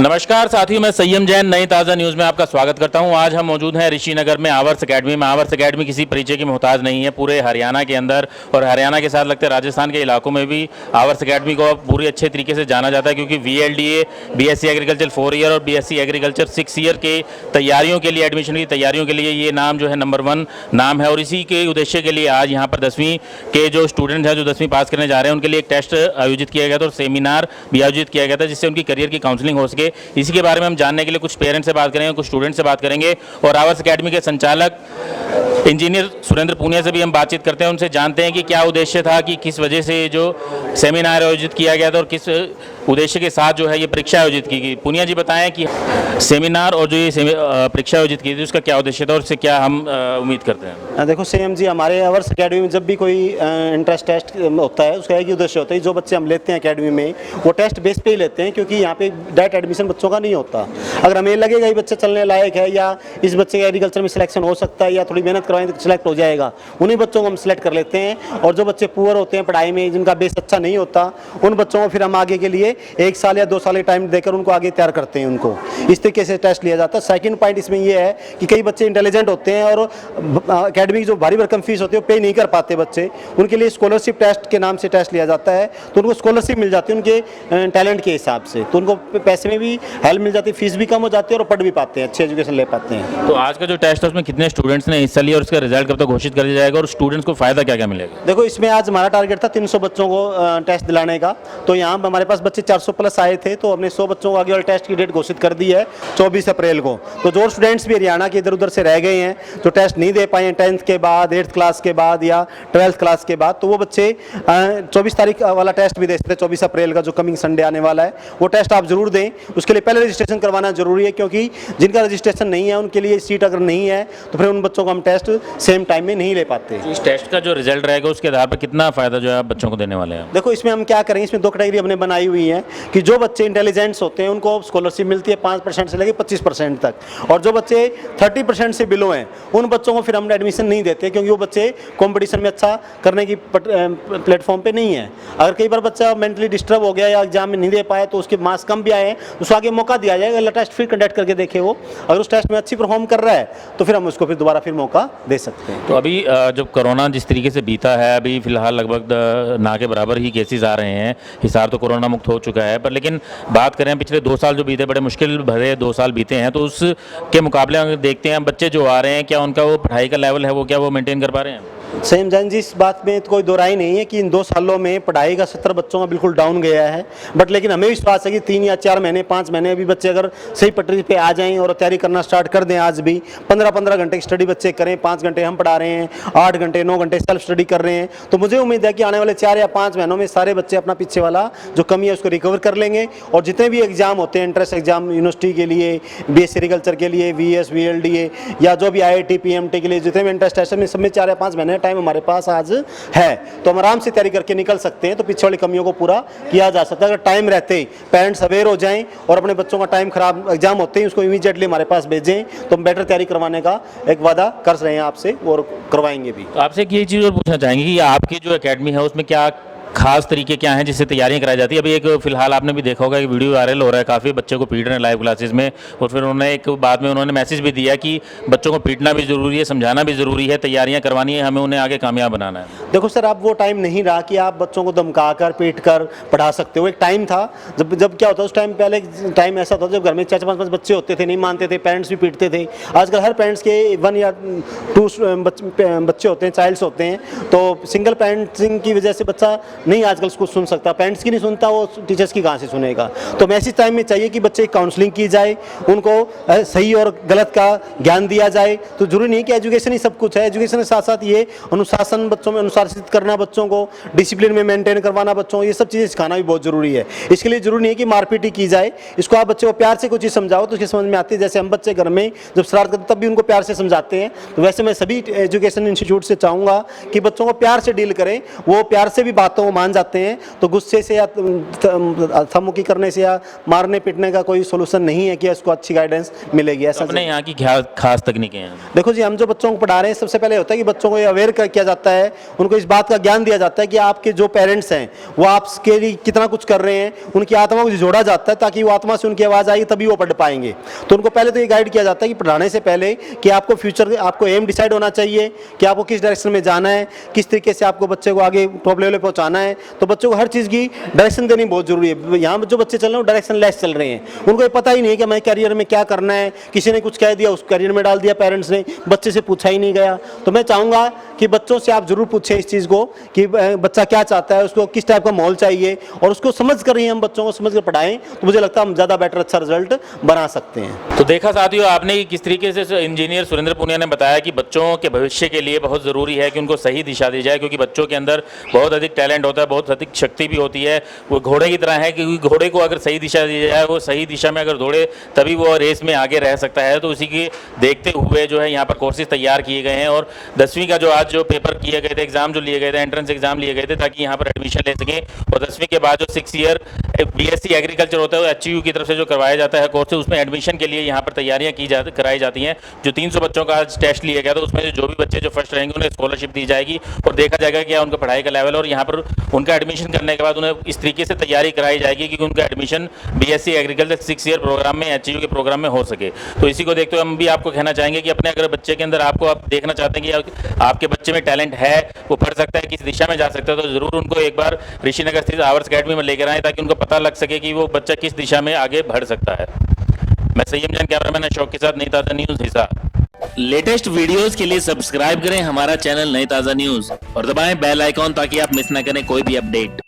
नमस्कार साथियों, मैं संयम जैन नई ताज़ा न्यूज़ में आपका स्वागत करता हूं। आज हम मौजूद हैं ऋषिनगर में आवर्स अकेडमी में। आवर्स अकेडमी किसी परिचय की मोहताज नहीं है। पूरे हरियाणा के अंदर और हरियाणा के साथ लगते राजस्थान के इलाकों में भी आवर्स अकेडमी को पूरी अच्छे तरीके से जाना जाता है, क्योंकि VLDA BSc एग्रीकल्चर 4 ईयर और BSc एग्रीकल्चर 6 ईयर के तैयारियों के लिए, एडमिशन की तैयारियों के लिए ये नाम जो है नंबर 1 नाम है। और इसी के उद्देश्य के लिए आज यहाँ पर 10वीं के जो स्टूडेंट हैं, जो 10वीं पास करने जा रहे हैं, उनके लिए एक टेस्ट आयोजित किया गया था और सेमिनार भी आयोजित किया गया था, जिससे उनकी करियर की काउंसलिंग हो सके। इसी के बारे में हम जानने के लिए कुछ पेरेंट्स से बात करेंगे, कुछ स्टूडेंट से बात करेंगे और आवर्स अकेडमी के संचालक इंजीनियर सुरेंद्र पूनिया से भी हम बातचीत करते हैं। उनसे जानते हैं कि क्या उद्देश्य था, कि किस वजह से जो सेमिनार आयोजित किया गया था और किस उद्देश्य के साथ जो है ये परीक्षा आयोजित की गई। पूनिया जी बताएं कि सेमिनार और जो ये परीक्षा आयोजित की थी उसका क्या उद्देश्य था और उससे क्या हम उम्मीद करते हैं। देखो सेम जी, हमारे आवर्स अकेडमी में जब भी कोई इंट्रेंस टेस्ट होता है उसका एक ही उद्देश्य होता है। जो बच्चे हम लेते हैं अकेडमी में वो टेस्ट बेस पे ही लेते हैं, क्योंकि यहाँ पे डायरेक्ट एडमिशन बच्चों का नहीं होता। अगर हमें लगेगा ये बच्चा चलने लायक है या इस बच्चे का एग्रीकल्चर में सिलेक्शन हो सकता है या थोड़ी मेहनत करवाएं तो सिलेक्ट हो जाएगा, उन्हीं बच्चों को हम सिलेक्ट कर लेते हैं। और जो बच्चे पुअर होते हैं पढ़ाई में, जिनका बेस अच्छा नहीं होता, उन बच्चों को फिर हम आगे के लिए 1 साल या 2 साल का टाइम देकर उनको आगे तैयार करते हैं। उनको इस तरीके से टेस्ट लिया जाता है। सेकंड पॉइंट इसमें यह है कि कई बच्चे इंटेलिजेंट होते हैं और अकेडमी की जो भारी भरकम फीस होती है वो पे नहीं कर पाते बच्चे, उनके लिए स्कॉलरशिप टेस्ट के नाम से टेस्ट लिया जाता है। तो उनको स्कॉलरशिप मिल जाती है उनके टैलेंट के हिसाब से, तो उनको पैसे में भी हेल्प मिल जाती है, फीस भी कम हो जाती है और पढ़ भी पाते हैं, अच्छी एजुकेशन ले पाते हैं। तो आज का जो टेस्ट है उसमें कितने स्टूडेंट्स ने हिस्सा लिया और उसका रिजल्ट कब तक घोषित कर दिया जाएगा और स्टूडेंट्स को फायदा क्या क्या मिलेगा? देखो इसमें आज हमारा टारगेट था 300 बच्चों को टेस्ट दिलाने का, तो यहाँ हमारे पास बच्चे 400 प्लस आए थे, तो हमने 100 बच्चों को आगे वाले टेस्ट की डेट घोषित कर दी है 24 अप्रैल को। तो जो स्टूडेंट्स भी हरियाणा के इधर उधर से रह गए हैं, जो टेस्ट नहीं दे पाए 10th के बाद, 8th क्लास के बाद या 12th क्लास के बाद, तो वो बच्चे 24 तारीख वाला टेस्ट भी दे सकते हैं। 24 अप्रैल का जो कमिंग संडे आने वाला है वो टेस्ट आप जरूर दें। उसके लिए पहले रजिस्ट्रेशन करवाना जरूरी है, क्योंकि जिनका रजिस्ट्रेशन नहीं है उनके लिए सीट अगर नहीं है तो फिर उन बच्चों को हम टेस्ट सेम टाइम में नहीं ले पाते। इस टेस्ट का जो रिजल्ट रहेगा उसके आधार पर कितना फायदा जो है आप बच्चों को देने वाले हैं? देखो इसमें हम क्या करेंगे, इसमें 2 कैटेगरी हमने बनाई हुई है कि जो बच्चे इंटेलिजेंट्स होते हैं उनको स्कॉलरशिप मिलती है 5% से लेकर 25% तक, और जो बच्चे 30% से बिलो हैं उन बच्चों को फिर हम एडमिशन नहीं देते, क्योंकि वो बच्चे कंपटीशन में अच्छा करने की प्लेटफॉर्म पे नहीं है। अगर कई बार बच्चा मेंटली डिस्टर्ब हो गया या एग्जाम में नहीं दे पाया तो उसके मार्क्स कम भी आए हैं, उसको आगे मौका दिया जाएगा, अगला टेस्ट फिर कंडक्ट करके देखे। वो अगर उस टेस्ट में अच्छी परफॉर्म कर रहा है तो फिर हम उसको फिर दोबारा फिर मौका दे सकते हैं। तो अभी जब कोरोना जिस तरीके से बीता है, अभी फिलहाल लगभग ना के बराबर ही केसेस आ रहे हैं। हिसार तो कोरोना मुक्त हो चुका है, पर लेकिन बात करें पिछले 2 साल जो बीते, बड़े मुश्किल भरे 2 साल बीते हैं, तो उसके मुकाबले अगर देखते हैं बच्चे जो आ रहे हैं, क्या उनका वो पढ़ाई का लेवल है वो क्या वो मेंटेन कर पा रहे हैं? सेम जैन जी, इस बात में तो कोई दो राय नहीं है कि इन 2 सालों में पढ़ाई का 70 बच्चों का बिल्कुल डाउन गया है। बट लेकिन हमें विश्वास है कि 3 या 4 महीने 5 महीने अभी बच्चे अगर सही पटरी पे आ जाएं और तैयारी करना स्टार्ट कर दें, आज भी 15-15 घंटे की स्टडी बच्चे करें, 5 घंटे हम पढ़ा रहे हैं, 8 घंटे 9 घंटे सेल्फ स्टडी कर रहे हैं, तो मुझे उम्मीद है कि आने वाले 4 या 5 महीनों में सारे बच्चे अपना पीछे वाला जो कमी है उसको रिकवर कर लेंगे। और जितने भी एग्जाम होते हैं, एंट्रेंस एग्जाम यूनिवर्सिटी के लिए, BSc एग्रीकल्चर के लिए, VS VLDA या जो भी IIT PMT के लिए जितने भी एंट्रेंस टेस्ट है, सब में 4 या 5 महीने टाइम हमारे पास आज है, तो हम आराम से तैयारी करके निकल सकते हैं। तो पीछे वाली कमियों को पूरा किया जा सकता है अगर टाइम रहते ही पेरेंट्स अवेयर हो जाएं और अपने बच्चों का टाइम खराब एग्जाम होते ही उसको इमीडिएटली हमारे पास भेजें, तो हम बेटर तैयारी करवाने का एक वादा कर रहे हैं आपसे और करवाएंगे भी। तो आपसे एक ये चीज़ और पूछना चाहेंगे कि आपकी जो एकेडमी है उसमें क्या खास तरीके क्या हैं जिससे तैयारियां कराई जाती है? अभी एक फिलहाल आपने भी देखा होगा कि वीडियो वायरल हो रहा है, काफ़ी बच्चे को पीट रहे हैं लाइव क्लासेस में, और फिर उन्होंने एक बाद में उन्होंने मैसेज भी दिया कि बच्चों को पीटना भी ज़रूरी है, समझाना भी ज़रूरी है, तैयारियां करवानी है, हमें उन्हें आगे कामयाब बनाना है। देखो सर, अब वो टाइम नहीं रहा कि आप बच्चों को धमका कर पीट कर पढ़ा सकते हो। एक टाइम था जब क्या होता, उस टाइम पहले टाइम ऐसा था जब घर में 4-5 बच्चे होते थे, नहीं मानते थे, पेरेंट्स भी पीटते थे। आजकल हर पेरेंट्स के 1 या 2 बच्चे होते हैं, चाइल्ड्स होते हैं, तो सिंगल पेरेंटिंग की वजह से बच्चा नहीं आजकल उसको सुन सकता, पेरेंट्स की नहीं सुनता, वो टीचर्स की कहाँ से सुनेगा। तो मैसेज टाइम में चाहिए कि बच्चे की काउंसलिंग की जाए, उनको सही और गलत का ज्ञान दिया जाए। तो जरूरी नहीं कि एजुकेशन ही सब कुछ है, एजुकेशन के साथ साथ ये अनुशासन बच्चों में अनुशासित करना, बच्चों को डिसिप्लिन में मेंटेन करवाना, बच्चों ये सब चीज़ें सिखाना भी बहुत जरूरी है। इसके लिए जरूरी नहीं है कि मारपीट ही की जाए, इसको आप बच्चे को प्यार से कुछ चीज़ समझाओ तो उसकी समझ में आती है। जैसे हम बच्चे घर में जब शरारत करते तब भी उनको प्यार से समझाते हैं, तो वैसे मैं सभी एजुकेशन इंस्टीट्यूट से चाहूँगा कि बच्चों को प्यार से डील करें, वो प्यार से भी बातों वो मान जाते हैं, तो गुस्से से या धमकी करने से या मारने पीटने का कोई सोल्यूशन नहीं है कि उसको अच्छी गाइडेंस मिलेगी। ऐसा अपने यहाँ की क्या खास तकनीकें हैं? देखो जी, हम जो बच्चों को पढ़ा रहे हैं, सबसे पहले होता है कि बच्चों को अवेयर किया जाता है, उनको इस बात का ज्ञान दिया जाता है कि आपके जो पेरेंट्स हैं वो आपके लिए कितना कुछ कर रहे हैं, उनकी आत्मा को जोड़ा जाता है ताकि वो आत्मा से उनकी आवाज़ आई तभी वो पढ़ पाएंगे। तो उनको पहले तो ये गाइड किया जाता है कि पढ़ाने से पहले कि आपको फ्यूचर, आपको एम डिसाइड होना चाहिए कि आपको किस डायरेक्शन में जाना है, किस तरीके से आपको बच्चे को आगे टॉप लेवल पे पहुंचाना है। तो बच्चों को हर चीज़ की डायरेक्शन देनी बहुत जरूरी है। यहाँ जो बच्चे चल रहे हैं वो डायरेक्शन लेस चल रहे हैं, उनको ये पता ही नहीं है कि हमें करियर में क्या करना है, किसी ने कुछ कह दिया उस करियर में डाल दिया, पेरेंट्स ने, बच्चे से पूछा ही नहीं गया। तो मैं चाहूँगा कि बच्चों से आप जरूर पूछें इस चीज़ को कि बच्चा क्या चाहता है, उसको किस टाइप का माहौल चाहिए, और उसको समझ कर ही हम बच्चों को समझ कर पढ़ाएं, तो मुझे लगता है हम ज़्यादा बेटर अच्छा रिजल्ट बना सकते हैं। तो देखा साथियों आपने कि किस तरीके से इंजीनियर सुरेंद्र पुनिया ने बताया कि बच्चों के भविष्य के लिए बहुत ज़रूरी है कि उनको सही दिशा दी जाए, क्योंकि बच्चों के अंदर बहुत अधिक टैलेंट होता है, बहुत अधिक शक्ति भी होती है। वो घोड़े की तरह है, क्योंकि घोड़े को अगर सही दिशा दी जाए, वो सही दिशा में अगर दौड़े तभी वो रेस में आगे रह सकता है। तो उसी के देखते हुए जो है यहाँ पर कोर्सेज तैयार किए गए हैं, और 10वीं का जो आज जो पेपर किए गए थे, एग्जाम जो लिए गए थे, एंट्रेंस एग्जाम लिए गए थे, ताकि यहाँ पर एडमिशन ले सकें। और 10वीं के बाद जो 6 ईयर BSc एग्रीकल्चर होता है, वो HU की तरफ से जो करवाया जाता है कोर्स, उसमें एडमिशन के लिए यहाँ पर तैयारियाँ कराई जाती हैं। जो 300 बच्चों का आज टेस्ट लिया गया था, उसमें जो भी बच्चे जो फर्स्ट रहेंगे उन्हें स्कॉलरशिप दी जाएगी, और देखा जाएगा क्या उनका पढ़ाई का लेवल, और यहाँ पर उनका एडमिशन करने के बाद उन्हें इस तरीके से तैयारी कराई जाएगी कि उनका admission BSc agriculture 6 year programme में, HU के प्रोग्राम में हो सके। तो इसी को देखते हुए हम भी आपको कहना चाहेंगे कि अपने अगर बच्चे के अंदर आप देखना चाहते हैं कि आपके बच्चे में टैलेंट है, वो पढ़ सकता है, किस दिशा में जा सकता है, तो जरूर उनको एक बार ऋषिनगर स्थित आवर्स अकेडमी में लेकर आए, ताकि उनको पता लग सके कि वो बच्चा किस दिशा में आगे बढ़ सकता है। मैं संयम जैन, कैमरामैन अशोक के साथ, नई ताज़ा न्यूज़, हिसार। लेटेस्ट वीडियोस के लिए सब्सक्राइब करें हमारा चैनल नई ताज़ा न्यूज़ और दबाएं बेल आइकॉन ताकि आप मिस ना करें कोई भी अपडेट।